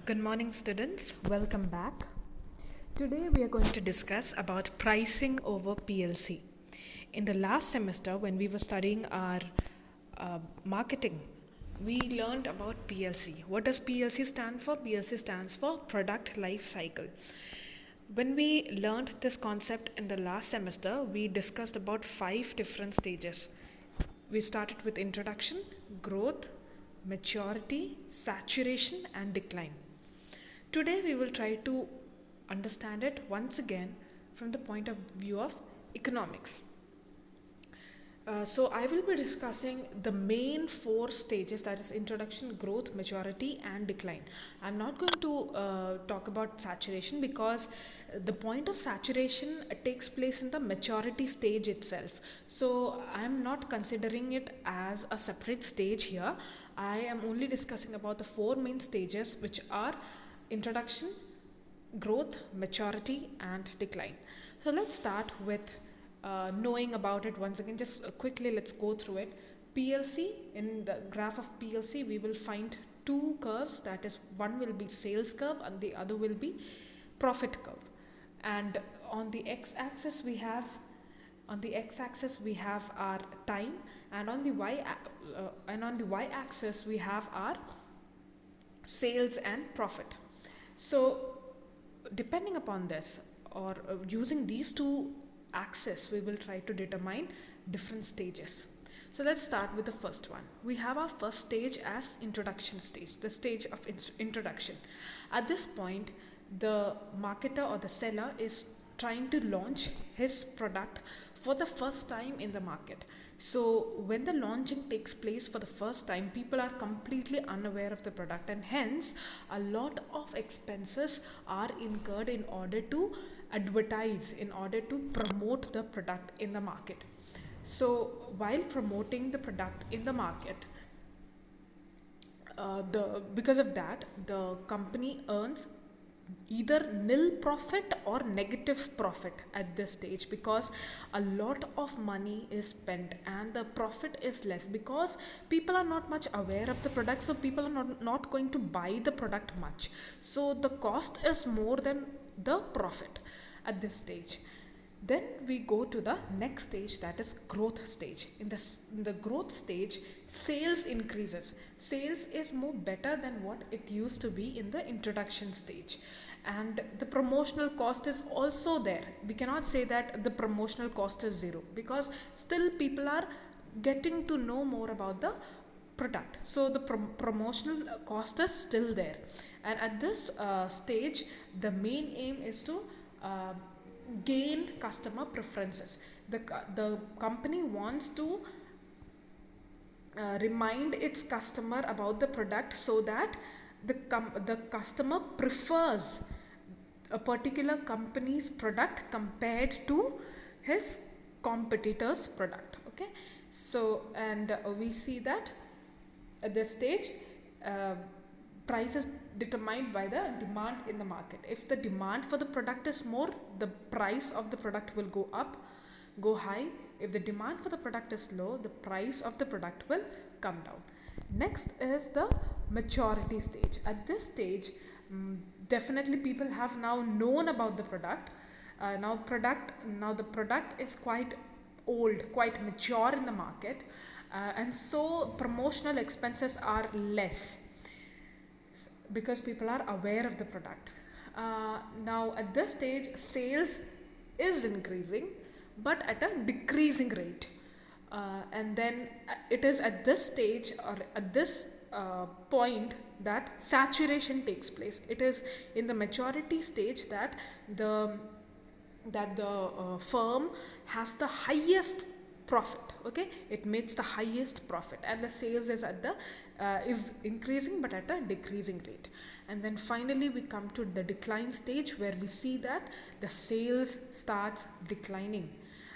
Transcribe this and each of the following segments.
Good morning, students. Welcome back. Today we are going to discuss about pricing over PLC. In the last semester, when we were studying our marketing, we learned about PLC. What does PLC stand for? PLC stands for Product Life Cycle. When we learned this concept in the last semester, we discussed about 5 different stages. We started with introduction, growth, maturity, saturation, and decline. Today, we will try to understand it once again from the point of view of economics. So, I will be discussing the main 4 stages, that is introduction, growth, maturity, and decline. I'm not going to talk about saturation because the point of saturation takes place in the maturity stage itself. So, I'm not considering it as a separate stage here. I am only discussing about the 4 main stages, which are introduction, growth, maturity, and decline. So let's start with knowing about it once again. Just quickly, let's go through it. PLC, in the graph of PLC, we will find 2 curves. That is, one will be sales curve and the other will be profit curve. And on the x-axis, we have our time, and on the y-axis we have our sales and profit. So, depending upon this, or using these 2 axes, we will try to determine different stages. So, let's start with the first one. We have our first stage as introduction stage, the stage of introduction. At this point, the marketer or the seller is trying to launch his product for the first time in the market. So, when the launching takes place for the first time, people are completely unaware of the product, and hence a lot of expenses are incurred in order to advertise, in order to promote the product in the market. So, while promoting the product in the market, because of that, the company earns either nil profit or negative profit at this stage, because a lot of money is spent and the profit is less because people are not much aware of the product, so people are not going to buy the product much. So the cost is more than the profit at this stage. Then we go to the next stage, that is growth stage. In the growth stage, sales increases. Sales is more better than what it used to be in the introduction stage. And the promotional cost is also there. We cannot say that the promotional cost is zero, because still people are getting to know more about the product. So the promotional cost is still there. And at this stage, the main aim is to gain customer preferences. The company wants to remind its customer about the product, so that the customer prefers a particular company's product compared to his competitor's product. Okay, so and we see that at this stage, price is determined by the demand in the market. If the demand for the product is more, the price of the product will go high. If the demand for the product is low, the price of the product will come down. Next is the maturity stage. At this stage, definitely people have now known about the product. Now the product is quite old, quite mature in the market, and so promotional expenses are less because people are aware of the product. Now at this stage, sales is increasing, but at a decreasing rate. And then it is at this stage, or at this point, that saturation takes place. It is in the maturity stage that the firm has the highest profit. Okay, it makes the highest profit, and the sales is at the is increasing but at a decreasing rate. And then finally we come to the decline stage, where we see that the sales starts declining.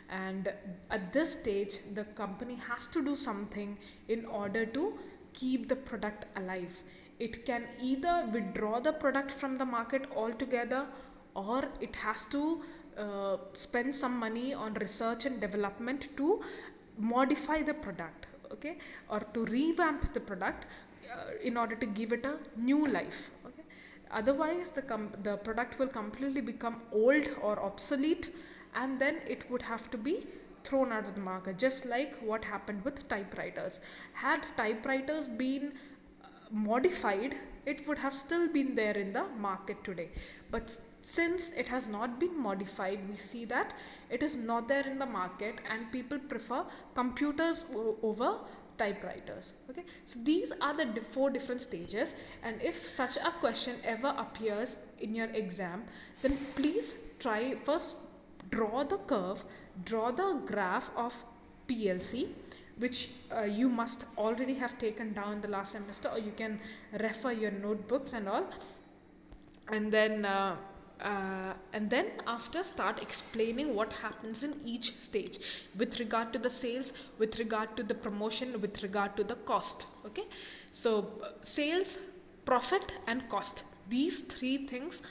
And at this stage, the company has to do something in order to keep the product alive. It can either withdraw the product from the market altogether, or it has to spend some money on research and development to modify the product, okay, or to revamp the product in order to give it a new life. Okay, Otherwise, the product will completely become old or obsolete, and then it would have to be thrown out of the market, just like what happened with typewriters. Had typewriters been modified, it would have still been there in the market today. But since it has not been modified, we see that it is not there in the market, and people prefer computers over typewriters. Okay, so these are the four different stages, and if such a question ever appears in your exam, then please try first draw the curve, draw the graph of PLC, which you must already have taken down the last semester, or you can refer your notebooks and all, and then after start explaining what happens in each stage with regard to the sales, with regard to the promotion, with regard to the cost. Okay, so sales, profit and cost, these three things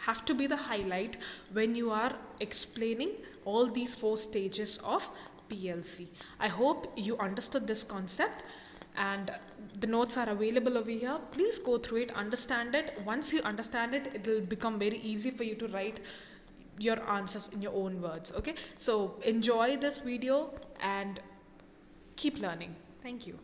have to be the highlight when you are explaining all these four stages of PLC. I hope you understood this concept, and the notes are available over here. Please go through it, understand it. Once you understand it, it will become very easy for you to write your answers in your own words. Okay, so enjoy this video and keep learning. Thank you.